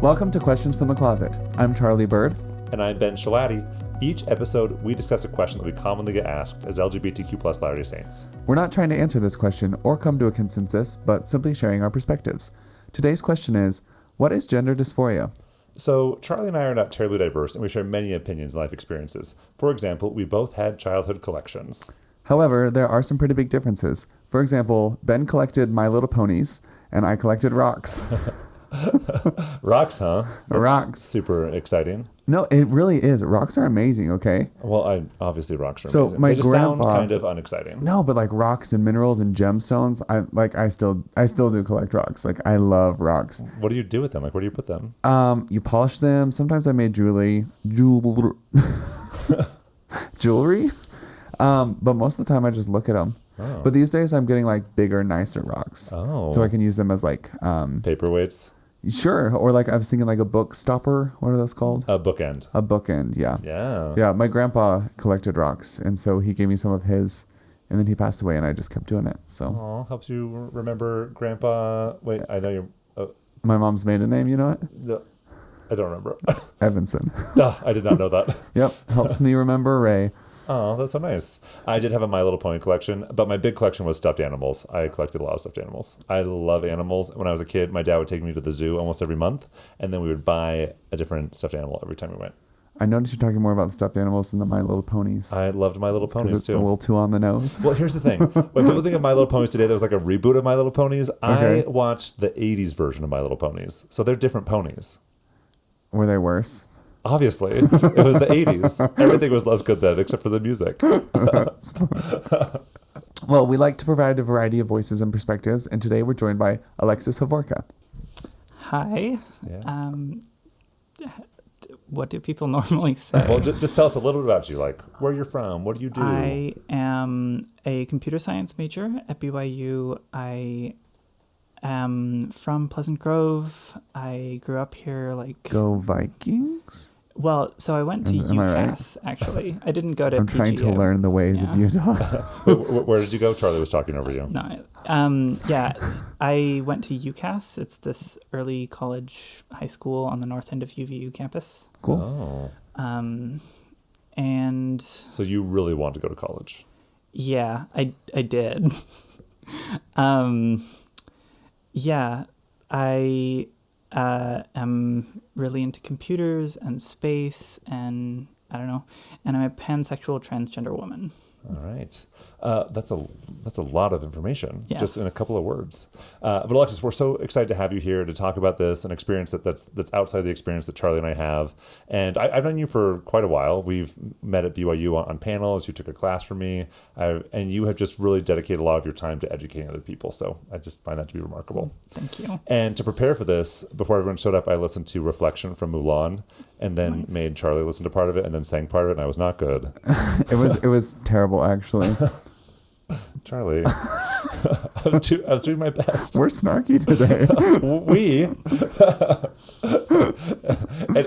Welcome to Questions from the Closet. I'm Charlie Bird. And I'm Ben Shalati. Each episode, we discuss a question that we commonly get asked as LGBTQ plus Latter-day Saints. We're not trying to answer this question or come to a consensus, but simply sharing our perspectives. Today's question is, what is gender dysphoria? So, Charlie and I are not terribly diverse, and we share many opinions and life experiences. For example, we both had childhood collections. However, there are some pretty big differences. For example, Ben collected My Little Ponies, and I collected rocks. Rocks, huh? That's rocks. Super exciting. No, it really is. Rocks are amazing, okay? Well, obviously rocks are so amazing. My they just grandpa, sound kind of unexciting. No, but like rocks and minerals and gemstones, I still do collect rocks. Like I love rocks. What do you do with them? Like where do you put them? You polish them. Sometimes I made jewelry. But most of the time I just look at them. Oh. But these days I'm getting like bigger, nicer rocks. Oh. So I can use them as like paperweights. Sure. Or like I was thinking like a book stopper. What are those called? A bookend. A bookend, yeah. Yeah. Yeah, my grandpa collected rocks, and so he gave me some of his, and then he passed away, and I just kept doing it. So. Helps you remember Grandpa. Wait, I know you're. My mom's maiden name, you know it? No, I don't remember. Evanson. I did not know that. Yep, helps me remember Ray. Oh, that's so nice. I did have a My Little Pony collection, but my big collection was stuffed animals. I collected a lot of stuffed animals. I love animals. When I was a kid, my dad would take me to the zoo almost every month, and then we would buy a different stuffed animal every time we went. I noticed you're talking more about the stuffed animals than the My Little Ponies. I loved My Little Ponies, it's a little too on the nose. Well, here's the thing. When people think of My Little Ponies today, there was like a reboot of My Little Ponies. Okay. I watched the 80s version of My Little Ponies. So they're different ponies. Were they worse? Obviously. It was the 80s. Everything was less good then, except for the music. Well, we like to provide a variety of voices and perspectives, and today we're joined by Alexis of Vorka. Hi. Yeah. What do people normally say? Well, just tell us a little bit about you, like where you're from, what do you do? I am a computer science major at BYU. I am from Pleasant Grove. I grew up here Go Vikings? Well, so I went to UCAS, actually. I didn't go to I'm trying to learn the ways of Utah. Where did you go? Charlie was talking over you. No, I went to UCAS. It's this early college high school on the north end of UVU campus. Cool. And so you really want to go to college? Yeah, I did. Yeah, I am really into computers and space and I don't know, and I'm a pansexual transgender woman. All right. That's a lot of information, yes. Just in a couple of words. But Alexis, we're so excited to have you here to talk about this, an experience that's outside the experience that Charlie and I have. And I've known you for quite a while. We've met at BYU on panels. You took a class from me, and you have just really dedicated a lot of your time to educating other people. So I just find that to be remarkable. Thank you. And to prepare for this, before everyone showed up, I listened to Reflection from Mulan, and then made Charlie listen to part of it, and then sang part of it, and I was not good. It was terrible, actually. Charlie, I was doing my best. We're snarky today.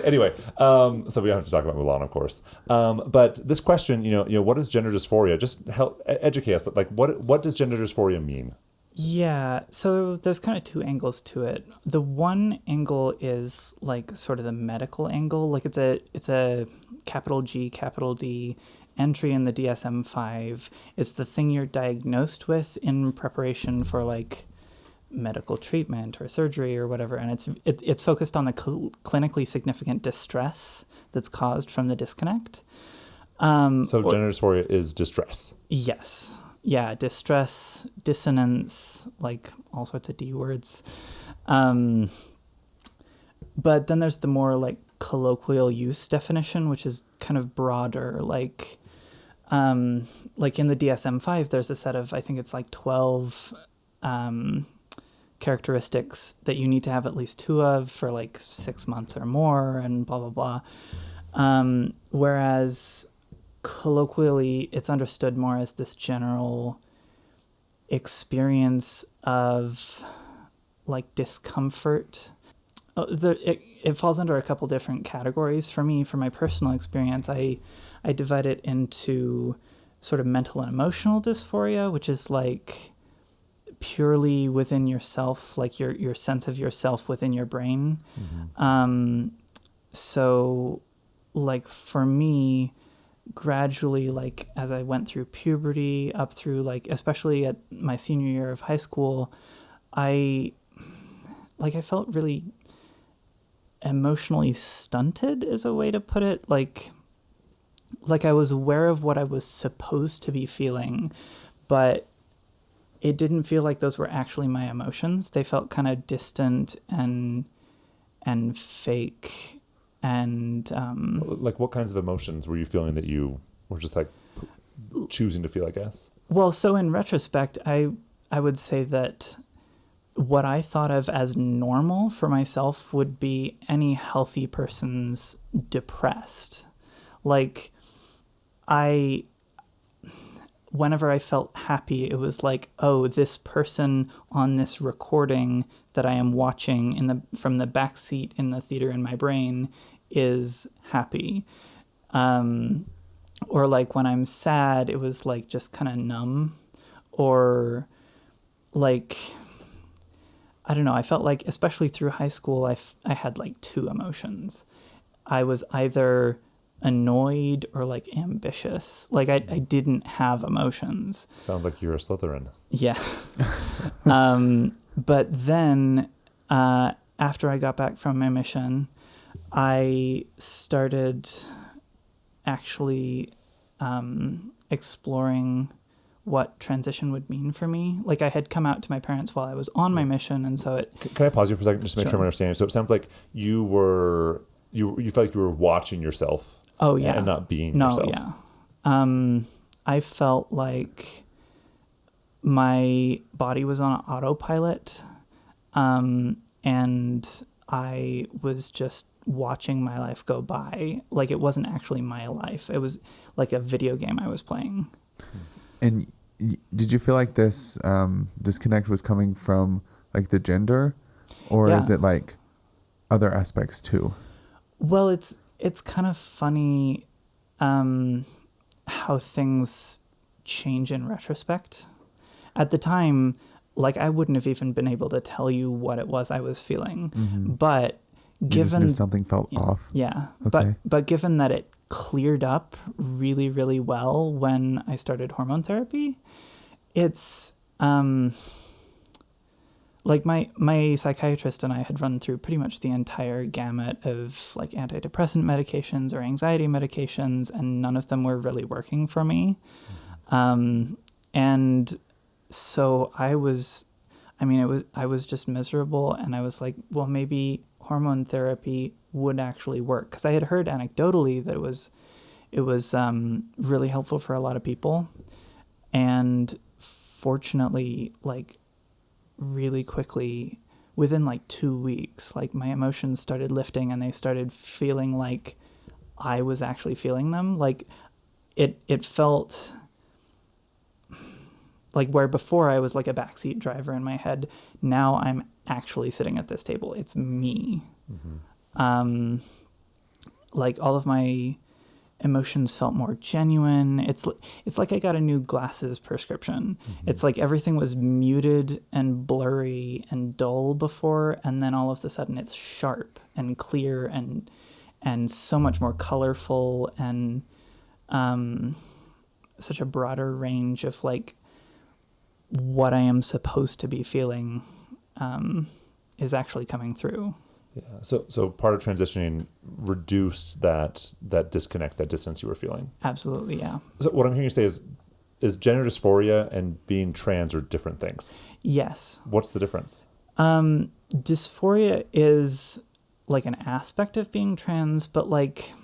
Anyway, so we don't have to talk about Mulan, of course. But this question, what is gender dysphoria? Just help educate us. Like, what does gender dysphoria mean? Yeah, so there's kind of two angles to it. The one angle is like sort of the medical angle. Like it's a capital G, capital D entry in the DSM-5. It's the thing you're diagnosed with in preparation for like medical treatment or surgery or whatever, and it's focused on the clinically significant distress that's caused from the disconnect. So gender dysphoria is distress. Yes. Yeah, distress, dissonance, like all sorts of D words. But then there's the more like colloquial use definition, which is kind of broader. Like in the DSM-5, there's a set of, I think it's like 12 characteristics that you need to have at least 2 of for like 6 months or more, and blah, blah, blah. Whereas colloquially, it's understood more as this general experience of like discomfort. It falls under a couple different categories. For me, for my personal experience, I divide it into sort of mental and emotional dysphoria, which is like purely within yourself, like your sense of yourself within your brain. So like for me, gradually, like as I went through puberty up through like, especially at my senior year of high school, I felt really emotionally stunted is a way to put it. Like I was aware of what I was supposed to be feeling, but it didn't feel like those were actually my emotions. They felt kind of distant and fake. And like what kinds of emotions were you feeling that you were just like choosing to feel, I guess? Well, so in retrospect, I would say that what I thought of as normal for myself would be any healthy person's depressed. Like whenever I felt happy, it was like, oh, this person on this recording that I am watching from the back seat in the theater in my brain is happy. Or like when I'm sad, it was like just kind of numb. Or like, I don't know, I felt like, especially through high school, I had like two emotions. I was either annoyed or like ambitious. Like I didn't have emotions. Sounds like you're a Slytherin. Yeah. But then after I got back from my mission, I started actually exploring what transition would mean for me. Like I had come out to my parents while I was on my mission, and so it... Can I pause you for a second just to make sure I'm understanding? So it sounds like you felt like you were watching yourself. Oh, yeah. And not being yourself. Yeah. I felt like my body was on autopilot, and I was just watching my life go by. Like it wasn't actually my life. It was like a video game I was playing. And did you feel like this disconnect was coming from like the gender, or is it like other aspects too? Well, it's kind of funny how things change in retrospect. At the time, like I wouldn't have even been able to tell you what it was I was feeling. Mm-hmm. But given you just knew something felt off. Yeah. Okay. But given that it cleared up really, really well when I started hormone therapy, it's like my psychiatrist and I had run through pretty much the entire gamut of like antidepressant medications or anxiety medications, and none of them were really working for me. And so I was just miserable, and I was like, well, maybe hormone therapy would actually work, because I had heard anecdotally that it was really helpful for a lot of people. And fortunately, like really quickly, within like 2 weeks, like my emotions started lifting, and they started feeling like I was actually feeling them. Like it felt like where before I was like a backseat driver in my head, now I'm actually sitting at this table. It's me. Mm-hmm. Like all of my emotions felt more genuine. It's like I got a new glasses prescription. Mm-hmm. It's like everything was muted and blurry and dull before, and then all of a sudden it's sharp and clear and so much more colorful, and such a broader range of like what I am supposed to be feeling is actually coming through. Yeah. So part of transitioning reduced that disconnect, that distance you were feeling. Absolutely, yeah. So what I'm hearing you say is gender dysphoria and being trans are different things. Yes. What's the difference? Dysphoria is like an aspect of being trans, but like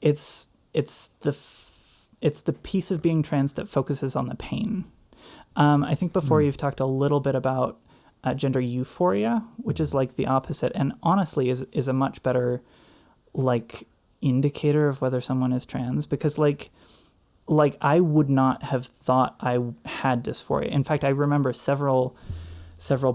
it's the piece of being trans that focuses on the pain. I think before you've talked a little bit about gender euphoria, which is like the opposite, and honestly is a much better like indicator of whether someone is trans, because like I would not have thought I had dysphoria. In fact, I remember several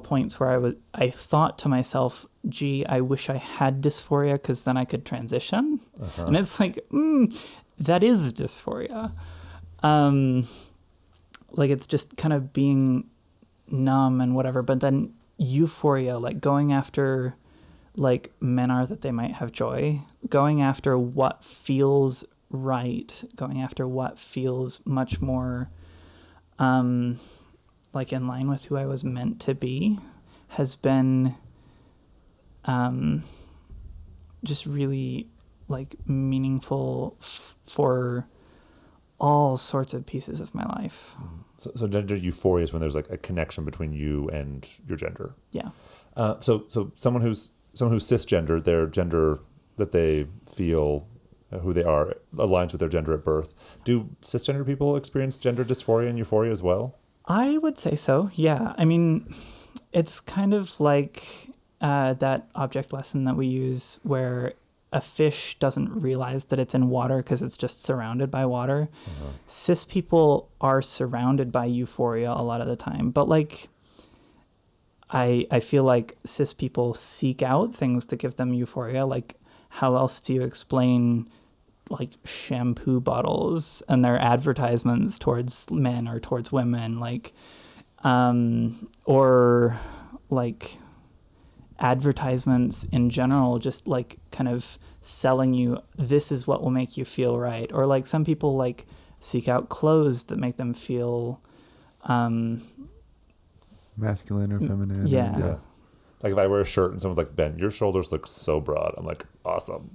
points where I thought to myself, gee, I wish I had dysphoria, because then I could transition. Uh-huh. And it's like, that is dysphoria. Like it's just kind of being numb and whatever. But then euphoria, like going after like men are that they might have joy, going after what feels right, going after what feels much more like in line with who I was meant to be, has been just really like meaningful for all sorts of pieces of my life. So gender euphoria is when there's like a connection between you and your gender. Yeah. So someone who's cisgender, their gender that they feel who they are aligns with their gender at birth. Do cisgender people experience gender dysphoria and euphoria as well? I would say so. Yeah. I mean, it's kind of like that object lesson that we use where a fish doesn't realize that it's in water because it's just surrounded by water. Cis people are surrounded by euphoria a lot of the time, but like I feel like cis people seek out things that give them euphoria. Like, how else do you explain like shampoo bottles and their advertisements towards men or towards women, like or like advertisements in general, just like kind of selling you this is what will make you feel right. Or like some people like seek out clothes that make them feel masculine or feminine. Yeah. Like if I wear a shirt and someone's like, Ben, your shoulders look so broad, I'm like, awesome.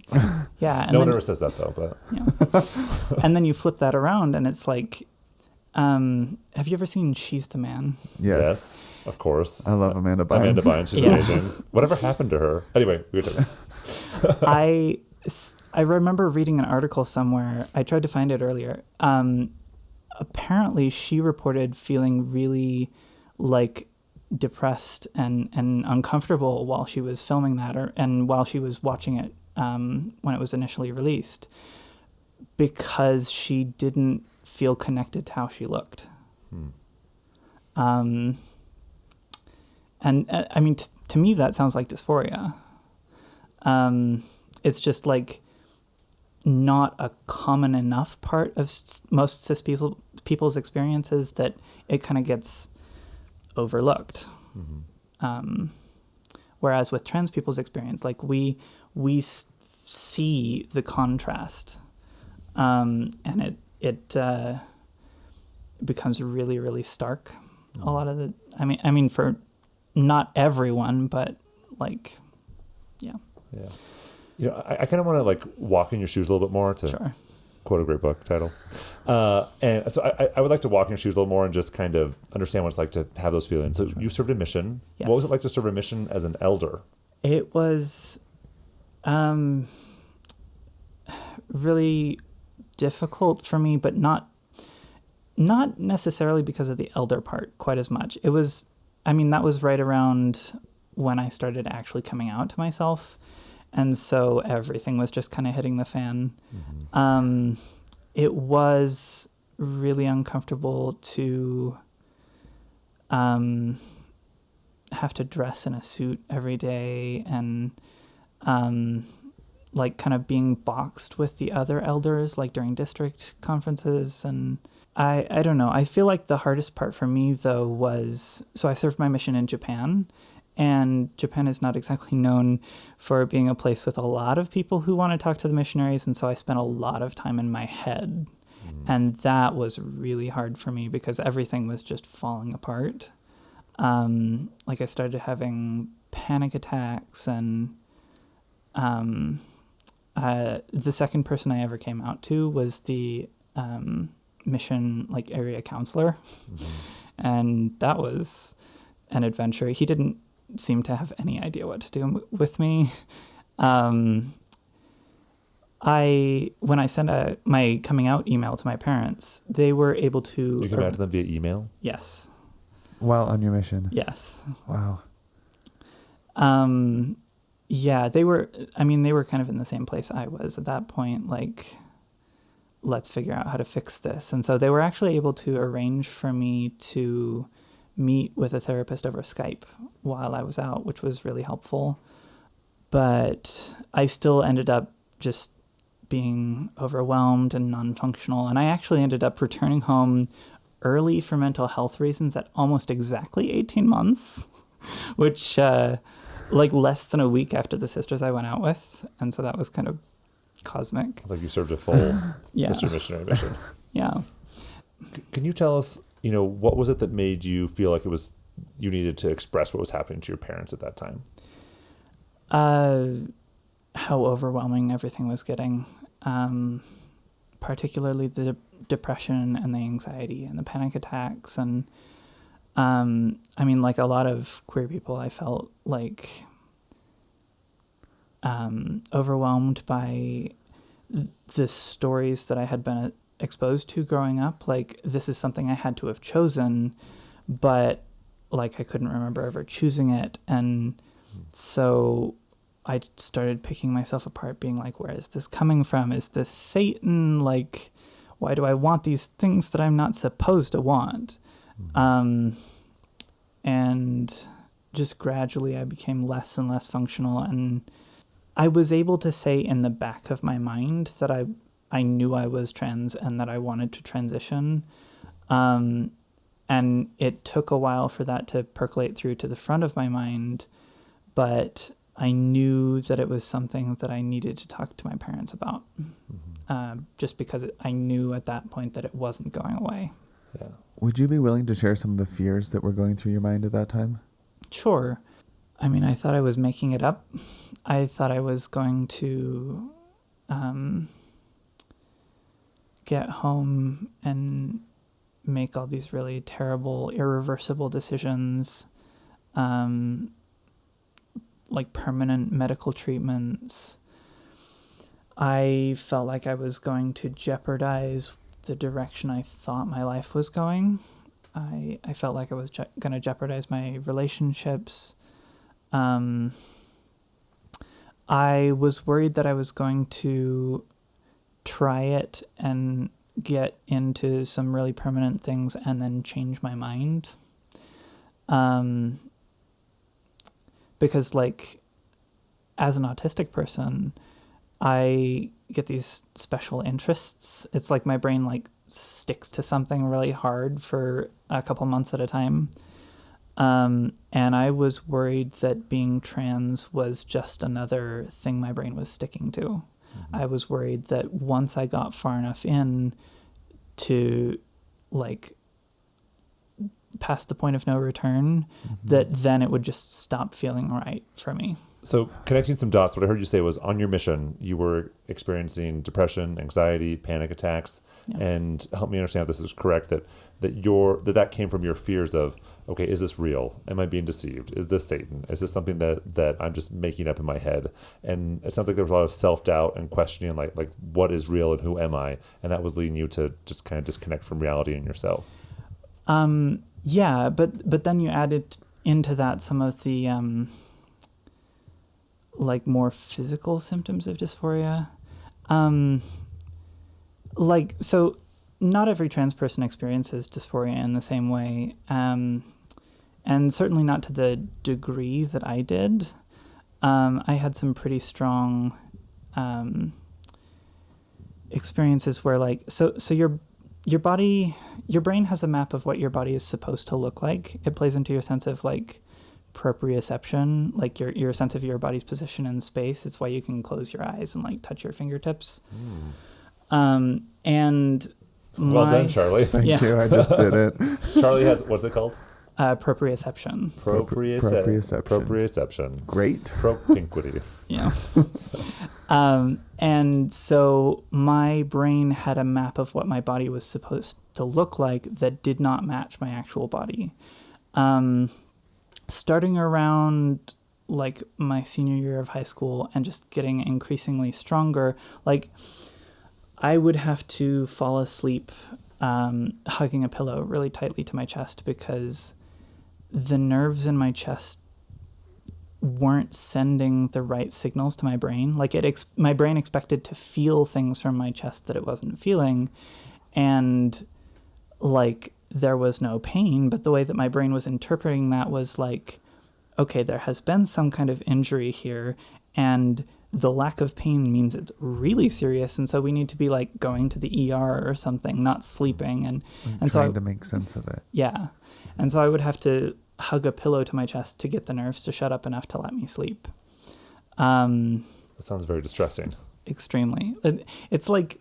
Yeah. And no one ever says that though, but yeah. And then you flip that around and it's like, have you ever seen She's the Man? Yes. Of course. I love Amanda Bynes. Amanda Bynes, she's amazing. Whatever happened to her? Anyway, we I remember reading an article somewhere. I tried to find it earlier. Apparently, she reported feeling really like depressed and uncomfortable while she was filming that, and while she was watching it when it was initially released, because she didn't feel connected to how she looked. And I mean, to me, that sounds like dysphoria. It's just like not a common enough part of most cis people's experiences that it kind of gets overlooked. Whereas with trans people's experience, like we see the contrast, and it becomes really, really stark. A lot of the, I mean, for not everyone, but like, yeah. You know, I kind of want to like walk in your shoes a little bit more to quote a great book title. And so I would like to walk in your shoes a little more and just kind of understand what it's like to have those feelings. So you served a mission. Yes. What was it like to serve a mission as an elder? It was really difficult for me, but not necessarily because of the elder part quite as much. It was, I mean, that was right around when I started actually coming out to myself. And so everything was just kind of hitting the fan. It was really uncomfortable to have to dress in a suit every day and like kind of being boxed with the other elders, like during district conferences. And I don't know. I feel like the hardest part for me, though, was, so I served my mission in Japan. And Japan is not exactly known for being a place with a lot of people who want to talk to the missionaries. And so I spent a lot of time in my head. And that was really hard for me because everything was just falling apart. Like I started having panic attacks, and the second person I ever came out to was the mission like area counselor. And that was an adventure. He didn't seem to have any idea what to do with me. When I sent my coming out email to my parents, they were able to... You came out to them via email? Yes. While on your mission? Yes. Wow. Yeah, they were kind of in the same place I was at that point, like, let's figure out how to fix this. And so they were actually able to arrange for me to meet with a therapist over Skype while I was out, which was really helpful. But I still ended up just being overwhelmed and non-functional. And I actually ended up returning home early for mental health reasons at almost exactly 18 months, which like less than a week after the sisters I went out with. And so that was kind of cosmic. It's like you served a full Yeah. sister missionary mission. Yeah. Can you tell us, what was it that made you feel like you needed to express what was happening to your parents at that time? How overwhelming everything was getting, particularly the depression and the anxiety and the panic attacks. And I mean, like a lot of queer people, I felt like overwhelmed by the stories that I had been exposed to growing up. Like, this is something I had to have chosen, but like I couldn't remember ever choosing it. And so I started picking myself apart, being like, where is this coming from? Is this Satan? Like, why do I want these things that I'm not supposed to want? And just gradually I became less and less functional. And I was able to say in the back of my mind that I knew I was trans and that I wanted to transition. And it took a while for that to percolate through to the front of my mind, but I knew that it was something that I needed to talk to my parents about, just because I knew at that point that it wasn't going away. Yeah. Would you be willing to share some of the fears that were going through your mind at that time? Sure. I mean, I thought I was making it up. I thought I was going to get home and make all these really terrible, irreversible decisions, like permanent medical treatments. I felt like I was going to jeopardize the direction I thought my life was going. I felt like I was going to jeopardize my relationships. I was worried that I was going to try it and get into some really permanent things and then change my mind. Because, like, as an autistic person, I get these special interests. It's like my brain, like, sticks to something really hard for a couple months at a time. And I was worried that being trans was just another thing my brain was sticking to. I was worried that once I got far enough in to, like, past the point of no return, that then it would just stop feeling right for me. So connecting some dots, what I heard you say was on your mission, you were experiencing depression, anxiety, panic attacks, and help me understand if this is correct, that came from your fears of, okay, is this real? Am I being deceived? Is this Satan? Is this something that I'm just making up in my head? And it sounds like there was a lot of self-doubt and questioning, like what is real and who am I? And that was leading you to just kind of disconnect from reality and yourself. Yeah, but then you added into that some of the like more physical symptoms of dysphoria. Like, so not every trans person experiences dysphoria in the same way, and certainly not to the degree that I did. I had some pretty strong experiences where, like, so your brain has a map of what your body is supposed to look like. It plays into your sense of, like, proprioception, like your sense of your body's position in space. It's why you can close your eyes and, like, touch your fingertips. And well done, Charlie. Thank you. I just did it. Charlie has, what's it called? Proprioception. Proprioception. Great. Propinquity. Yeah. And so my brain had a map of what my body was supposed to look like that did not match my actual body. Starting around, like, my senior year of high school and just getting increasingly stronger, like, I would have to fall asleep hugging a pillow really tightly to my chest because the nerves in my chest weren't sending the right signals to my brain. Like, my brain expected to feel things from my chest that it wasn't feeling, and, like, there was no pain, but the way that my brain was interpreting that was like, okay, there has been some kind of injury here, and the lack of pain means it's really serious, and so we need to be like going to the ER or something, not sleeping, and trying to make sense of it. Yeah, and so I would have to hug a pillow to my chest to get the nerves to shut up enough to let me sleep. That sounds very distressing. Extremely. It's like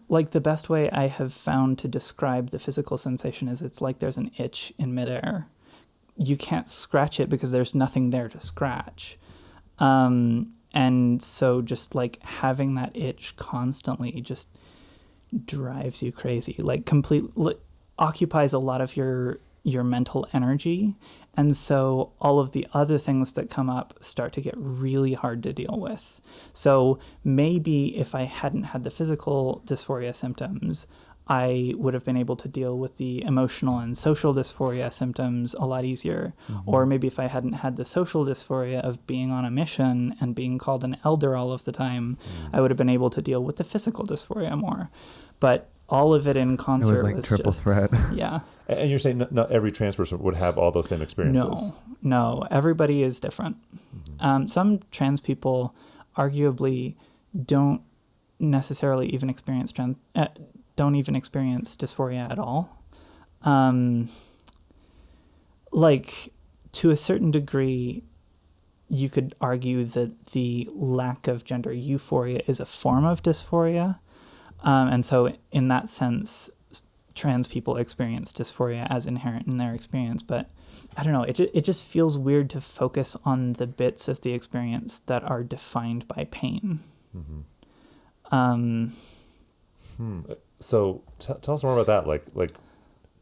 the best way I have found to describe the physical sensation is it's like there's an itch in midair. You can't scratch it because there's nothing there to scratch. And so just like having that itch constantly just drives you crazy, like completely occupies a lot of your mental energy. And so all of the other things that come up start to get really hard to deal with. So maybe if I hadn't had the physical dysphoria symptoms, I would have been able to deal with the emotional and social dysphoria symptoms a lot easier. Mm-hmm. Or maybe if I hadn't had the social dysphoria of being on a mission and being called an elder all of the time, I would have been able to deal with the physical dysphoria more. But all of it in concert was like triple threat. Yeah. And you're saying not every trans person would have all those same experiences? No. Everybody is different. Mm-hmm. Some trans people arguably don't necessarily even experience dysphoria at all. Like, to a certain degree, you could argue that the lack of gender euphoria is a form of dysphoria. And so in that sense, trans people experience dysphoria as inherent in their experience. But I don't know, it just feels weird to focus on the bits of the experience that are defined by pain. Mm-hmm. So tell us more about that, like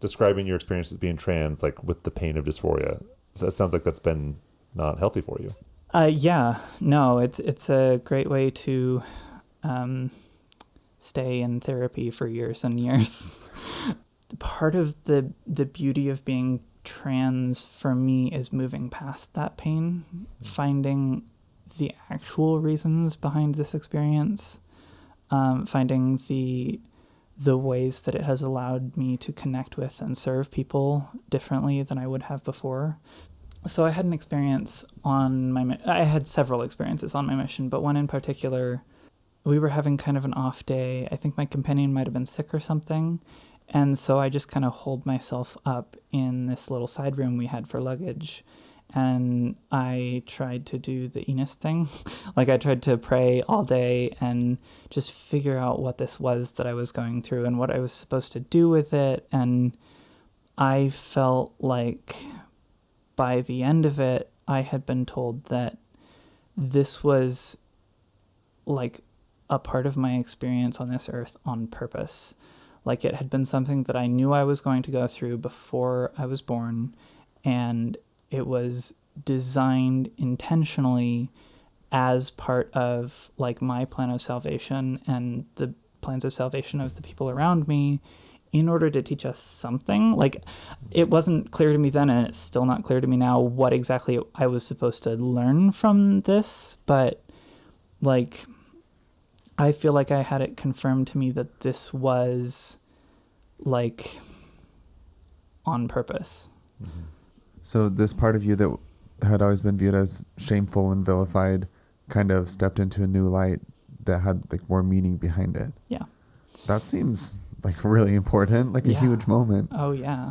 describing your experience as being trans, like with the pain of dysphoria. That sounds like that's been not healthy for you. Yeah, no, it's a great way to stay in therapy for years and years. Part of the beauty of being trans for me is moving past that pain, finding the actual reasons behind this experience, finding the ways that it has allowed me to connect with and serve people differently than I would have before. So I had an experience I had several experiences on my mission, but one in particular, we were having kind of an off day. I think my companion might have been sick or something. And so I just kind of holed myself up in this little side room we had for luggage. And I tried to do the E16 thing. Like, I tried to pray all day and just figure out what this was that I was going through and what I was supposed to do with it. And I felt like by the end of it, I had been told that this was like a part of my experience on this earth on purpose. Like, it had been something that I knew I was going to go through before I was born, and it was designed intentionally as part of like my plan of salvation and the plans of salvation of the people around me, in order to teach us something. Like, it wasn't clear to me then, and it's still not clear to me now what exactly I was supposed to learn from this, but like, I feel like I had it confirmed to me that this was like on purpose. Mm-hmm. So this part of you that had always been viewed as shameful and vilified kind of stepped into a new light that had like more meaning behind it. Yeah. That seems like really important, like a huge moment. Oh yeah.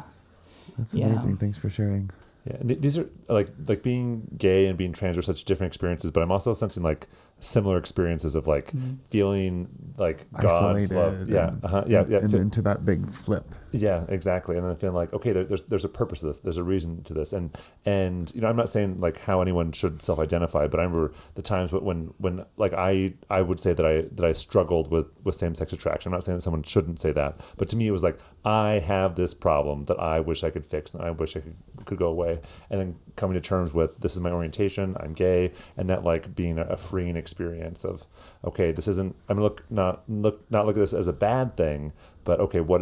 That's amazing. Thanks for sharing. Yeah, and these are like being gay and being trans are such different experiences, but I'm also sensing like similar experiences of like feeling like isolated, God's love. And into that big flip. Yeah, exactly. And then feeling like, okay, there's a purpose to this. There's a reason to this. And you know, I'm not saying like how anyone should self-identify, but I remember the times when like I would say that I struggled with same-sex attraction. I'm not saying that someone shouldn't say that, but to me it was like, I have this problem that I wish I could fix and I wish I could go away. And then coming to terms with, this is my orientation, I'm gay, and that like being a freeing experience of, okay, this isn't, I'm not look at this as a bad thing, but okay, what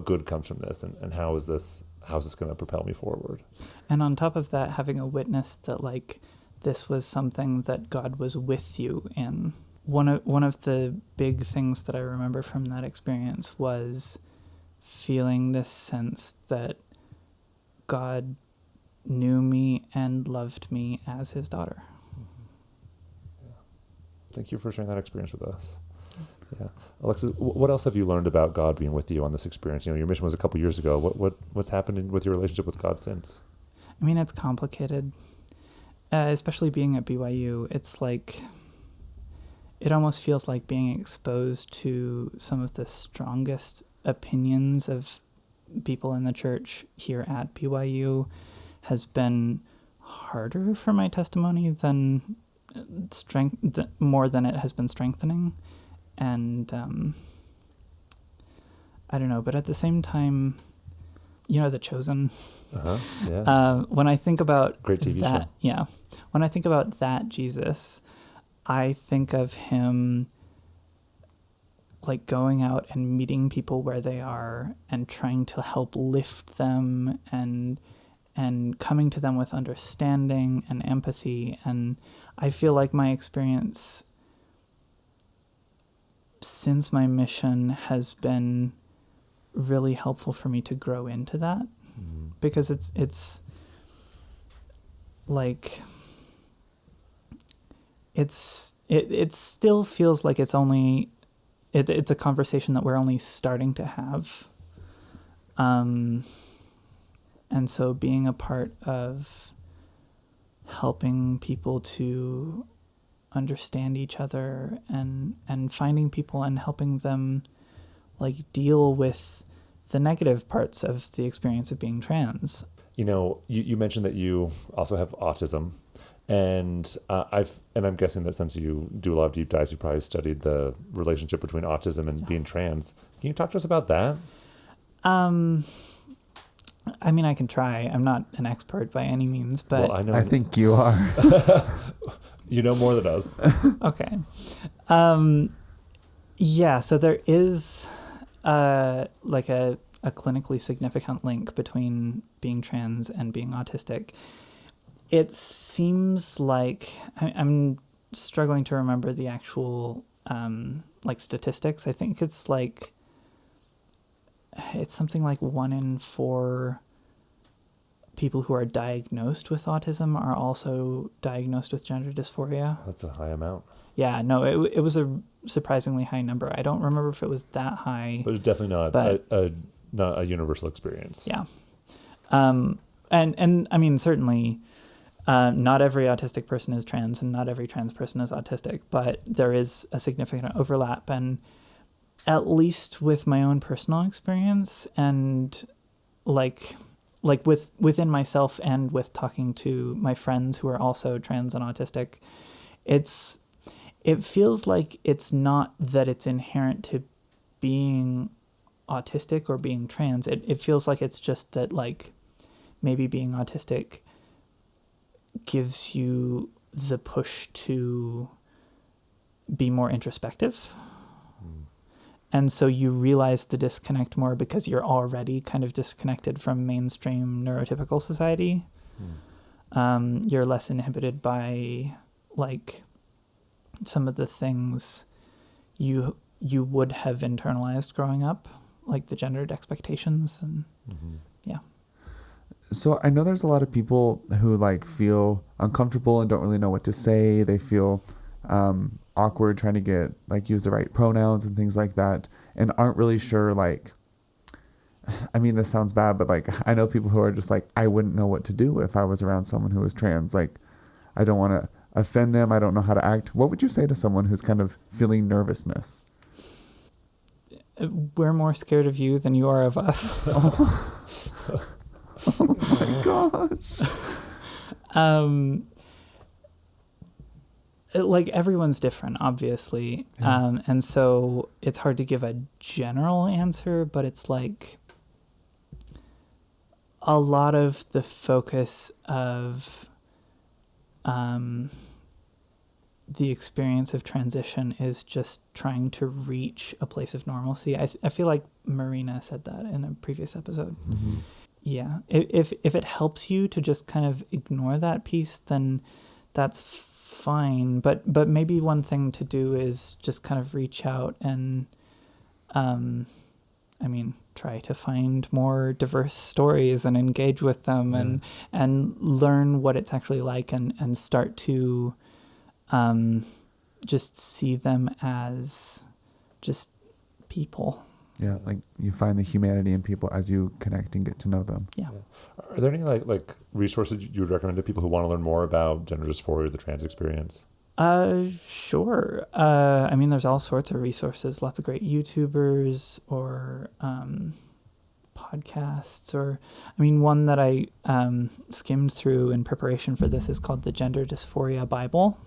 good comes from this, and how is this going to propel me forward? And on top of that, having a witness that like this was something that God was with you in. One of the big things that I remember from that experience was feeling this sense that God knew me and loved me as his daughter. Thank you for sharing that experience with us. Yeah. Alexis, what else have you learned about God being with you on this experience? Your mission was a couple years ago. What's happened with your relationship with God since? I mean, it's complicated, especially being at BYU. It's like, it almost feels like being exposed to some of the strongest opinions of people in the church here at BYU has been harder for my testimony than more than it has been strengthening. And I don't know, but at the same time, The Chosen. Yeah. When I think about great TV that, show. Yeah, when I think about that Jesus, I think of him like going out and meeting people where they are and trying to help lift them and coming to them with understanding and empathy. And I feel like my experience since my mission has been really helpful for me to grow into that, because it's like it still feels like it's a conversation that we're only starting to have, and so being a part of helping people to understand each other and finding people and helping them like deal with the negative parts of the experience of being trans. You mentioned that you also have autism, and I'm guessing that since you do a lot of deep dives, you probably studied the relationship between autism and being trans. Can you talk to us about that? I mean, I can try. I'm not an expert by any means, but well, I think you are. You know more than us. Okay. Yeah, so there is like a clinically significant link between being trans and being autistic. It seems like I'm struggling to remember the actual like statistics. I think it's something like 1 in 4 people who are diagnosed with autism are also diagnosed with gender dysphoria. That's a high amount. Yeah, no, it was a surprisingly high number. I don't remember if it was that high. But it's definitely not a universal experience. Yeah. And I mean, certainly not every autistic person is trans and not every trans person is autistic, but there is a significant overlap. And at least with my own personal experience and like within myself and with talking to my friends who are also trans and autistic, it feels like it's not that it's inherent to being autistic or being trans. It feels like it's just that like maybe being autistic gives you the push to be more introspective. And so you realize the disconnect more because you're already kind of disconnected from mainstream neurotypical society. You're less inhibited by like some of the things you would have internalized growing up, like the gendered expectations and yeah. So I know there's a lot of people who like feel uncomfortable and don't really know what to say. They feel awkward trying to use the right pronouns and things like that, and aren't really sure, like, I mean, this sounds bad, but like, I know people who are just like, I wouldn't know what to do if I was around someone who was trans. Like, I don't want to offend them. I don't know how to act. What would you say to someone who's kind of feeling nervousness? We're more scared of you than you are of us. Oh my gosh. Like everyone's different, obviously. Yeah. And so it's hard to give a general answer, but it's like a lot of the focus of the experience of transition is just trying to reach a place of normalcy. I feel like Marina said that in a previous episode. Mm-hmm. Yeah. If it helps you to just kind of ignore that piece, then that's fine. But maybe one thing to do is just kind of reach out and, try to find more diverse stories and engage with them and learn what it's actually like and start to just see them as just people. Yeah, like you find the humanity in people as you connect and get to know them. Yeah. Are there any like resources you would recommend to people who want to learn more about gender dysphoria or the trans experience? Sure. I mean, there's all sorts of resources, lots of great YouTubers or podcasts, or I mean, one that I skimmed through in preparation for this is called the Gender Dysphoria Bible,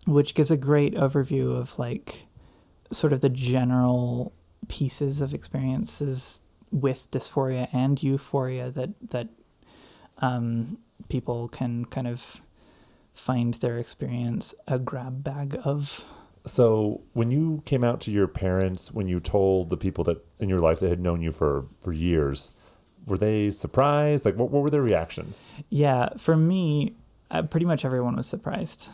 which gives a great overview of like sort of the general pieces of experiences with dysphoria and euphoria that people can kind of find their experience a grab bag of. So when you came out to your parents, when you told the people that in your life that had known you for years, were they surprised? Like, what were their reactions? Yeah, for me, pretty much everyone was surprised.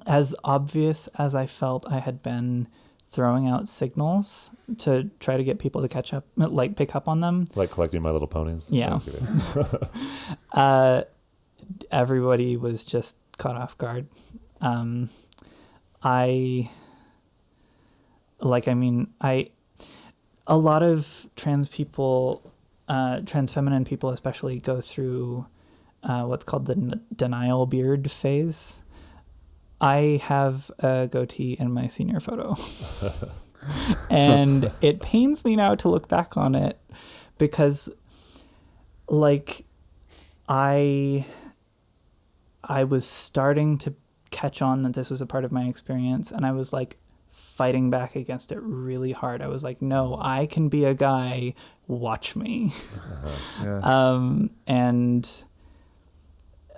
As obvious as I felt I had been throwing out signals to try to get people to catch up, like pick up on them. Like collecting My Little Ponies? Yeah. Everybody was just caught off guard. A lot of trans people, trans feminine people especially, go through what's called the denial beard phase. I have a goatee in my senior photo. And it pains me now to look back on it because, like, I was starting to catch on that this was a part of my experience, and I was like fighting back against it really hard. I was like, no, I can be a guy, watch me. And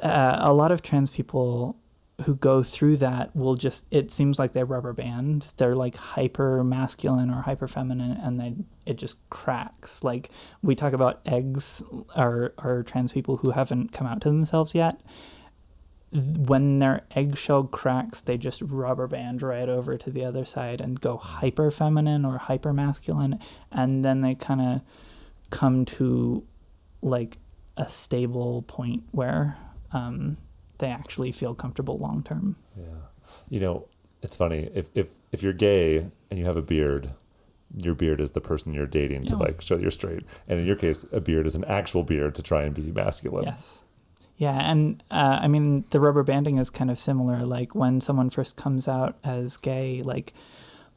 a lot of trans people who go through that will just, it seems like they rubber band. They're like hyper masculine or hyper feminine, and it just cracks. Like we talk about eggs, or trans people who haven't come out to themselves yet. When their eggshell cracks, they just rubber band right over to the other side and go hyper feminine or hyper masculine, and then they kind of come to like a stable point where they actually feel comfortable long term. Yeah, you know, it's funny if you're gay and you have a beard, your beard is the person you're dating to like show you're straight, and in your case, a beard is an actual beard to try and be masculine. Yes. Yeah, and I mean, the rubber banding is kind of similar. Like when someone first comes out as gay, like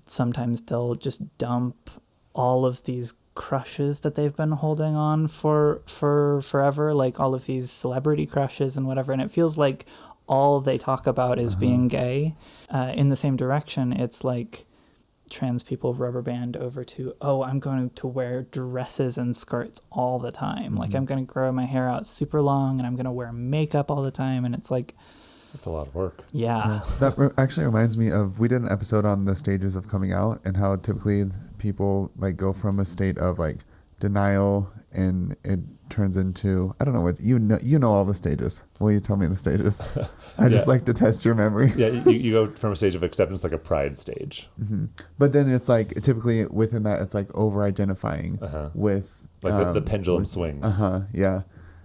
sometimes they'll just dump all of these crushes that they've been holding on for forever, like all of these celebrity crushes and whatever, and it feels like all they talk about is being gay. In the same direction, it's like trans people rubber band over to, I'm going to wear dresses and skirts all the time. Like I'm going to grow my hair out super long, and I'm going to wear makeup all the time. And it's like, that's a lot of work. Yeah. That actually reminds me of, we did an episode on the stages of coming out and how typically people like go from a state of like denial and it turns into, I don't know what, you know all the stages. Will you tell me the stages? I just like to test your memory. Yeah, you go from a stage of acceptance, like a pride stage. But then it's like typically within that it's like over identifying with like the pendulum swings. Yeah.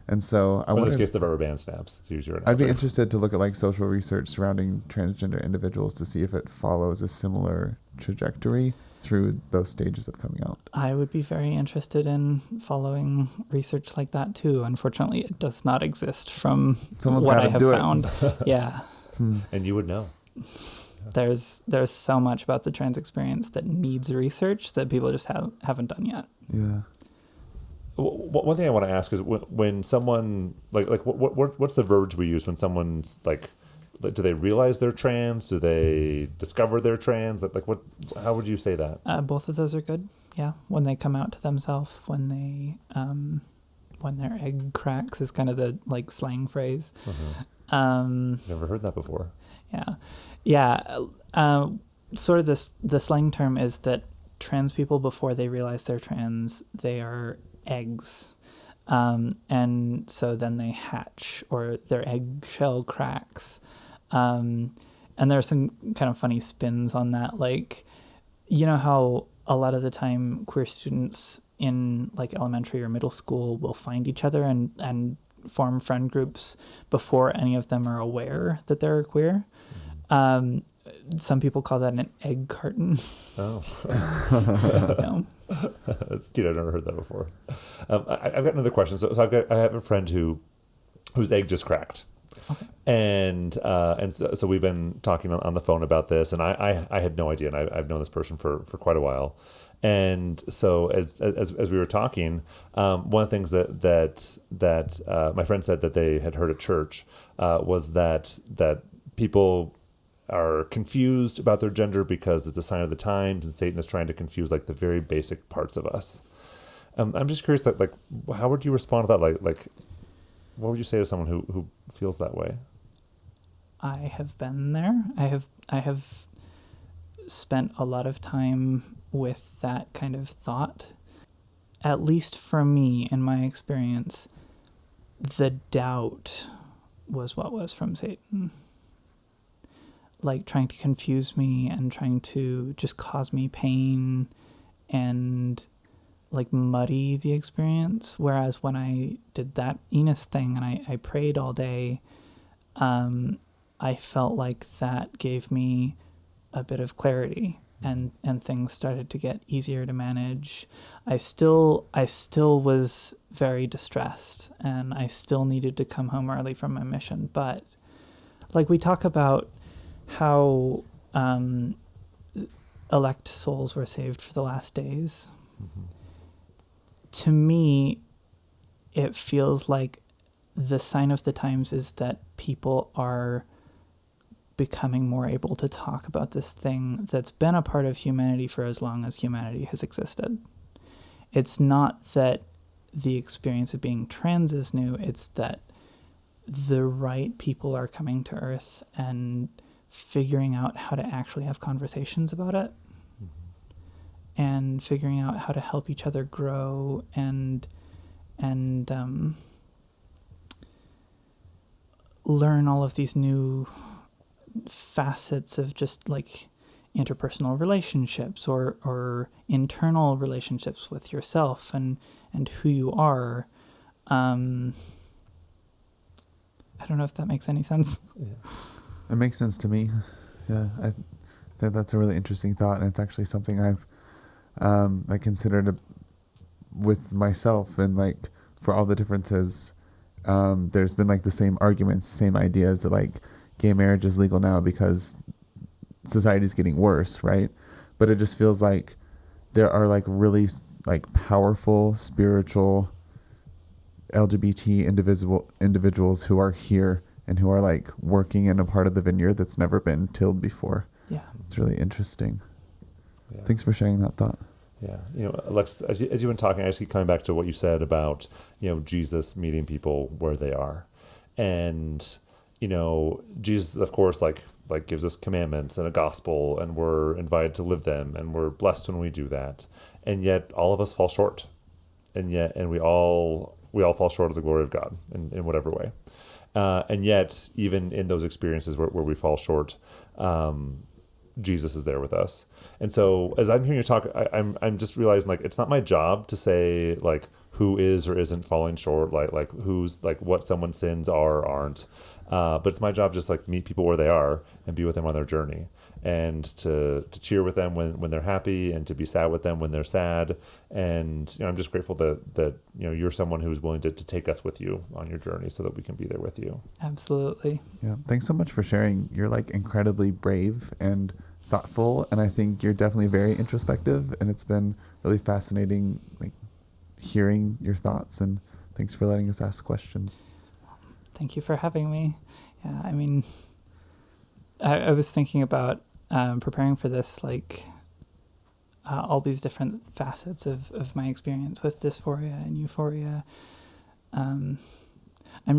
And so in this case, the rubber band snaps. It's usually I'd be interested to look at like social research surrounding transgender individuals to see if it follows a similar trajectory through those stages of coming out. I would be very interested in following research like that too. Unfortunately, it does not exist from what I have found. Yeah. And you would know. There's so much about the trans experience that needs research that people just haven't done yet. Yeah. One thing I want to ask is when someone what's the verbiage we use when someone's like, do they realize they're trans? Do they discover they're trans? How would you say that? Both of those are good. Yeah, when they come out to themselves, when their egg cracks is kind of the like slang phrase. Never heard that before. Yeah. Sort of the slang term is that trans people, before they realize they're trans, they are eggs. And so then they hatch, or their eggshell cracks. And there are some kind of funny spins on that. Like, you know how a lot of the time queer students in like elementary or middle school will find each other and form friend groups before any of them are aware that they're queer. Some people call that an egg carton. Oh. No. That's cute. I've never heard that before. I've got another question. So I have a friend whose egg just cracked. Okay. And so we've been talking on the phone about this, and I had no idea, and I've known this person for quite a while. And so as we were talking, one of the things that my friend said that they had heard at church was that people are confused about their gender because it's a sign of the times, and Satan is trying to confuse like the very basic parts of us. I'm just curious, like how would you respond to that? Like what would you say to someone who feels that way? I have been there. I have spent a lot of time with that kind of thought. At least for me, in my experience, the doubt was what was from Satan. Like trying to confuse me and trying to just cause me pain and like muddy the experience. Whereas when I did that Enos thing and I prayed all day, I felt like that gave me a bit of clarity and things started to get easier to manage. I still was very distressed and I still needed to come home early from my mission. But like we talk about how elect souls were saved for the last days. Mm-hmm. To me, it feels like the sign of the times is that people are becoming more able to talk about this thing that's been a part of humanity for as long as humanity has existed. It's not that the experience of being trans is new, it's that the right people are coming to Earth and figuring out how to actually have conversations about it. Mm-hmm. And figuring out how to help each other grow and learn all of these new facets of just like interpersonal relationships or internal relationships with yourself and who you are. I don't know if that makes any sense. Yeah. It makes sense to me. Yeah, I think that's a really interesting thought, and it's actually something I've considered with myself, and like for all the differences, there's been like the same arguments, same ideas that like gay marriage is legal now because society's getting worse, right? But it just feels like there are like really like powerful spiritual LGBT individuals who are here and who are like working in a part of the vineyard that's never been tilled before. Yeah. It's really interesting. Yeah. Thanks for sharing that thought. Yeah. Alexis, as you've been talking, I just keep coming back to what you said about, Jesus meeting people where they are. And, Jesus, of course, like gives us commandments and a gospel, and we're invited to live them, and we're blessed when we do that. And yet all of us fall short. And we all fall short of the glory of God in whatever way. And yet, even in those experiences where we fall short, Jesus is there with us. And so as I'm hearing you talk, I'm just realizing like it's not my job to say like who is or isn't falling short, like who's like what someone's sins are or aren't. But it's my job just like meet people where they are and be with them on their journey, and to cheer with them when they're happy, and to be sad with them when they're sad. And I'm just grateful that you're someone who's willing to take us with you on your journey so that we can be there with you. Absolutely. Yeah. Thanks so much for sharing. You're like incredibly brave and thoughtful, and I think you're definitely very introspective, and it's been really fascinating like hearing your thoughts, and thanks for letting us ask questions. Thank you for having me. Yeah, I mean, I was thinking about preparing for this, like all these different facets of my experience with dysphoria and euphoria. I'm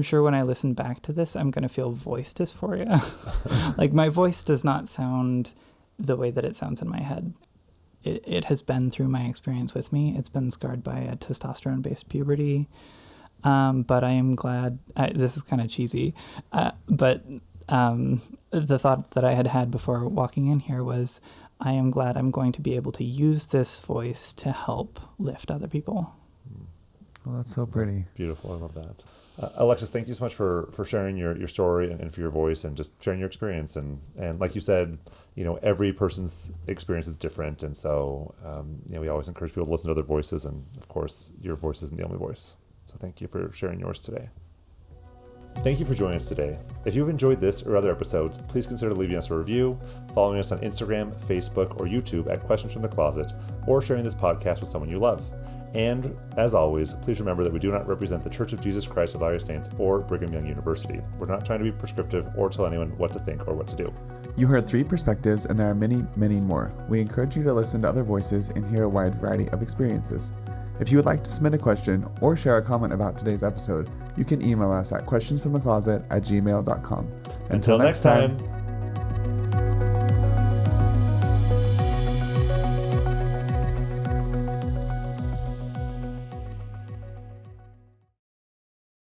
sure when I listen back to this, I'm going to feel voice dysphoria. Like my voice does not sound the way that it sounds in my head. It has been through my experience with me. It's been scarred by a testosterone-based puberty. But I am glad, this is kind of cheesy, but the thought that I had before walking in here was, I am glad I'm going to be able to use this voice to help lift other people. Oh, that's so pretty. Beautiful. I love that. Alexis, thank you so much for sharing your story and for your voice and just sharing your experience. And like you said, every person's experience is different. And so, we always encourage people to listen to other voices. And of course, your voice isn't the only voice. So thank you for sharing yours today. Thank you for joining us today. If you've enjoyed this or other episodes, please consider leaving us a review, following us on Instagram, Facebook, or YouTube at Questions from the Closet, or sharing this podcast with someone you love. And as always, please remember that we do not represent the Church of Jesus Christ of Latter-day Saints or Brigham Young University. We're not trying to be prescriptive or tell anyone what to think or what to do. You heard 3 perspectives, and there are many, many more. We encourage you to listen to other voices and hear a wide variety of experiences. If you would like to submit a question or share a comment about today's episode, you can email us at questionsfromthecloset@gmail.com. Until next time.